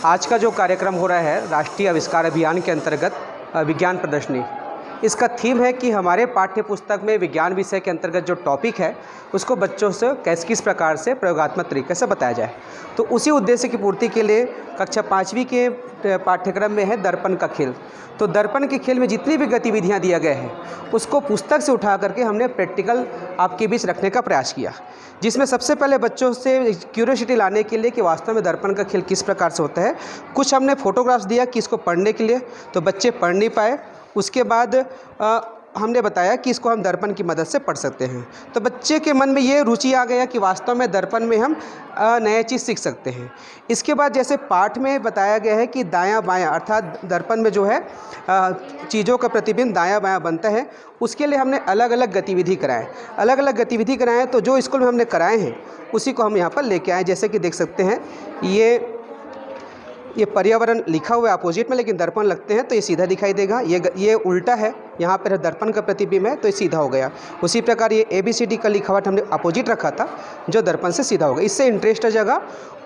आज का जो कार्यक्रम हो रहा है राष्ट्रीय आविष्कार अभियान के अंतर्गत विज्ञान प्रदर्शनी, इसका थीम है कि हमारे पाठ्य पुस्तक में विज्ञान विषय के अंतर्गत जो टॉपिक है उसको बच्चों से किस प्रकार से प्रयोगात्मक तरीके से बताया जाए। तो उसी उद्देश्य की पूर्ति के लिए कक्षा 5वीं के पाठ्यक्रम में है दर्पण का खेल। तो दर्पण के खेल में जितनी भी गतिविधियां दिया गया है उसको पुस्तक से उठा करके हमने प्रैक्टिकल आपके बीच रखने का प्रयास किया, जिसमें सबसे पहले बच्चों से क्यूरियोसिटी लाने के लिए कि वास्तव में दर्पण का खेल किस प्रकार से होता है। कुछ हमने फोटोग्राफ्स दिया कि इसको पढ़ने के लिए, तो बच्चे पढ़ नहीं पाए। उसके बाद हमने बताया कि इसको हम दर्पण की मदद से पढ़ सकते हैं। तो बच्चे के मन में ये रुचि आ गया कि वास्तव में दर्पण में हम नया चीज़ सीख सकते हैं। इसके बाद जैसे पाठ में बताया गया है कि दायां बायां, अर्थात दर्पण में जो है चीज़ों का प्रतिबिंब दायां बायां बनता है, उसके लिए हमने अलग अलग गतिविधि कराएं। तो जो स्कूल में हमने कराए हैं उसी को हम यहाँ पर लेके आए। जैसे कि देख सकते हैं ये पर्यावरण लिखा हुआ है अपोजिट में, लेकिन दर्पण लगते हैं तो ये सीधा दिखाई देगा। ये उल्टा है, यहाँ पर दर्पण का प्रतिबिंब है तो ये सीधा हो गया। उसी प्रकार ये ABCD का लिखावट हमने अपोजिट रखा था जो दर्पण से सीधा होगा। इससे इंटरेस्ट जगा।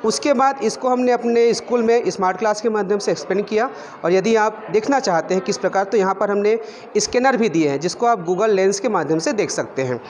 उसके बाद इसको हमने अपने स्कूल में स्मार्ट क्लास के माध्यम से एक्सप्लेन किया। और यदि आप देखना चाहते हैं किस प्रकार, तो यहाँ पर हमने स्कैनर भी दिए हैं जिसको आप गूगल लेंस के माध्यम से देख सकते हैं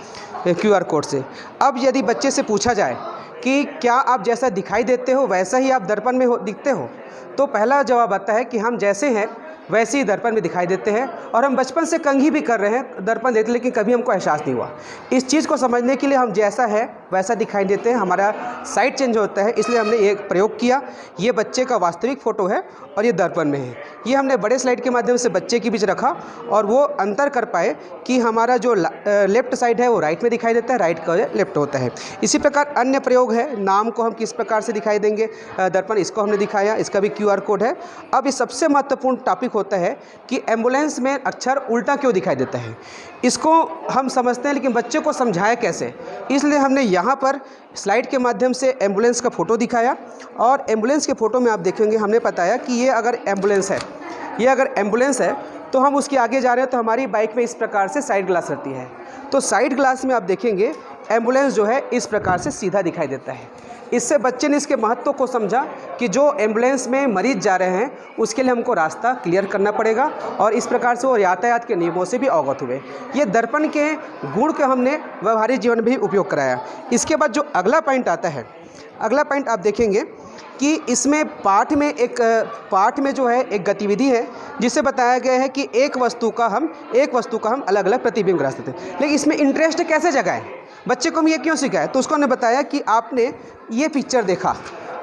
QR कोड से। अब यदि बच्चे से पूछा जाए कि क्या आप जैसा दिखाई देते हो वैसा ही आप दर्पण में दिखते हो, तो पहला जवाब आता है कि हम जैसे हैं वैसे ही दर्पण में दिखाई देते हैं। और हम बचपन से कंघी भी कर रहे हैं दर्पण देते, लेकिन कभी हमको एहसास नहीं हुआ। इस चीज़ को समझने के लिए हम जैसा है वैसा दिखाई देते हैं, हमारा साइड चेंज होता है, इसलिए हमने एक प्रयोग किया। ये बच्चे का वास्तविक फ़ोटो है और ये दर्पण में है। ये हमने बड़े स्लाइड के माध्यम से बच्चे के बीच रखा और वो अंतर कर पाए कि हमारा जो लेफ्ट साइड है वो राइट में दिखाई देता है, राइट का लेफ्ट होता है। इसी प्रकार अन्य प्रयोग है, नाम को हम किस प्रकार से दिखाई देंगे दर्पण, इसको हमने दिखाया, इसका भी QR कोड है। अब इस सबसे महत्वपूर्ण टॉपिक होता है कि एम्बुलेंस में अक्षर उल्टा क्यों दिखाई देता है। इसको हम समझते हैं लेकिन बच्चे को समझाया कैसे, इसलिए हमने यहाँ पर स्लाइड के माध्यम से एम्बुलेंस का फ़ोटो दिखाया। और एम्बुलेंस के फ़ोटो में आप देखेंगे हमने बताया कि ये अगर एम्बुलेंस है तो हम उसके आगे जा रहे हैं तो हमारी बाइक में इस प्रकार से साइड ग्लास रहती है। तो साइड ग्लास में आप देखेंगे एम्बुलेंस जो है इस प्रकार से सीधा दिखाई देता है। इससे बच्चे ने इसके महत्व को समझा कि जो एम्बुलेंस में मरीज जा रहे हैं उसके लिए हमको रास्ता क्लियर करना पड़ेगा, और इस प्रकार से वो यातायात के नियमों से भी अवगत हुए। ये दर्पण के गुण का हमने व्यवहारिक जीवन में भी उपयोग कराया। इसके बाद जो अगला पॉइंट आता है, अगला पॉइंट आप देखेंगे कि इसमें पाठ में जो है एक गतिविधि है जिसे बताया गया है कि एक वस्तु का हम अलग अलग प्रतिबिंब करा सकते हैं। लेकिन इसमें इंटरेस्ट कैसे जगाएं, बच्चे को हम ये क्यों सिखाएं, तो उसको हमने बताया कि आपने ये पिक्चर देखा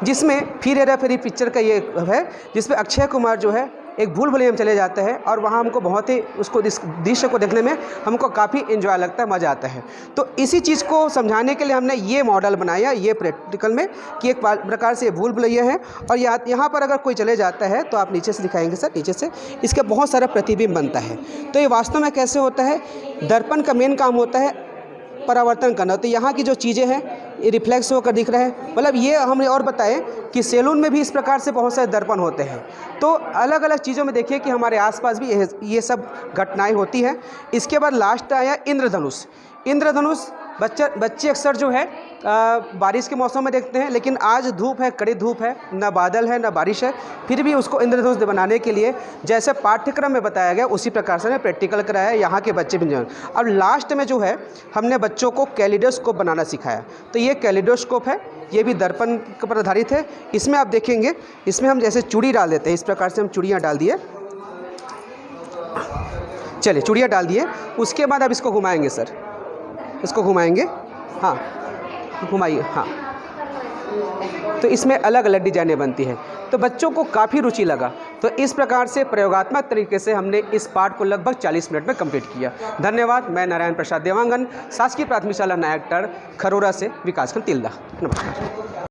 जिसमें फिर हेरा फेरी पिक्चर का ये है जिसमें अक्षय कुमार जो है एक भूल भुलैया में चले जाते हैं और वहाँ हमको बहुत ही उसको दृश्य को देखने में हमको काफ़ी एंजॉय लगता है, मज़ा आता है। तो इसी चीज़ को समझाने के लिए हमने ये मॉडल बनाया, ये प्रैक्टिकल में, कि एक प्रकार से भूल भुलैया है और यहाँ पर अगर कोई चले जाता है तो आप नीचे से दिखाएंगे सर, नीचे से इसका बहुत सारा प्रतिबिंब बनता है। तो ये वास्तव में कैसे होता है, दर्पण का मेन काम होता है परावर्तन करना। तो यहाँ की जो चीज़ें हैं ये रिफ्लेक्स होकर दिख रहे हैं। मतलब ये हमने और बताएं कि सैलून में भी इस प्रकार से बहुत सारे दर्पण होते हैं। तो अलग अलग चीज़ों में देखिए कि हमारे आसपास भी ये सब घटनाएं होती हैं। इसके बाद लास्ट आया इंद्रधनुष। बच्चे अक्सर जो है बारिश के मौसम में देखते हैं, लेकिन आज धूप है, कड़ी धूप है, ना बादल है ना बारिश है, फिर भी उसको इंद्रधनुष बनाने के लिए जैसे पाठ्यक्रम में बताया गया उसी प्रकार से प्रैक्टिकल कराया। यहाँ के बच्चे भी अब लास्ट में जो है हमने बच्चों को कैलिडोस्कोप बनाना सिखाया। तो ये कैलिडोस्कोप है, ये भी दर्पण पर आधारित है। इसमें आप देखेंगे, इसमें हम जैसे चूड़ी डाल देते हैं, इस प्रकार से हम चूड़ियाँ डाल दिए, चलिए चूड़ियाँ डाल दिए। उसके बाद आप इसको घुमाएंगे सर, इसको घुमाएंगे, हाँ घुमाइए, हाँ। तो इसमें अलग अलग डिजाइनें बनती हैं। तो बच्चों को काफ़ी रुचि लगा। तो इस प्रकार से प्रयोगात्मक तरीके से हमने इस पाठ को लगभग 40 मिनट में कंप्लीट किया। धन्यवाद। मैं नारायण प्रसाद देवांगन, शासकीय प्राथमिक शाला नायकटड़, खरोरा से, विकासखंड तिल्दा। नमस्कार।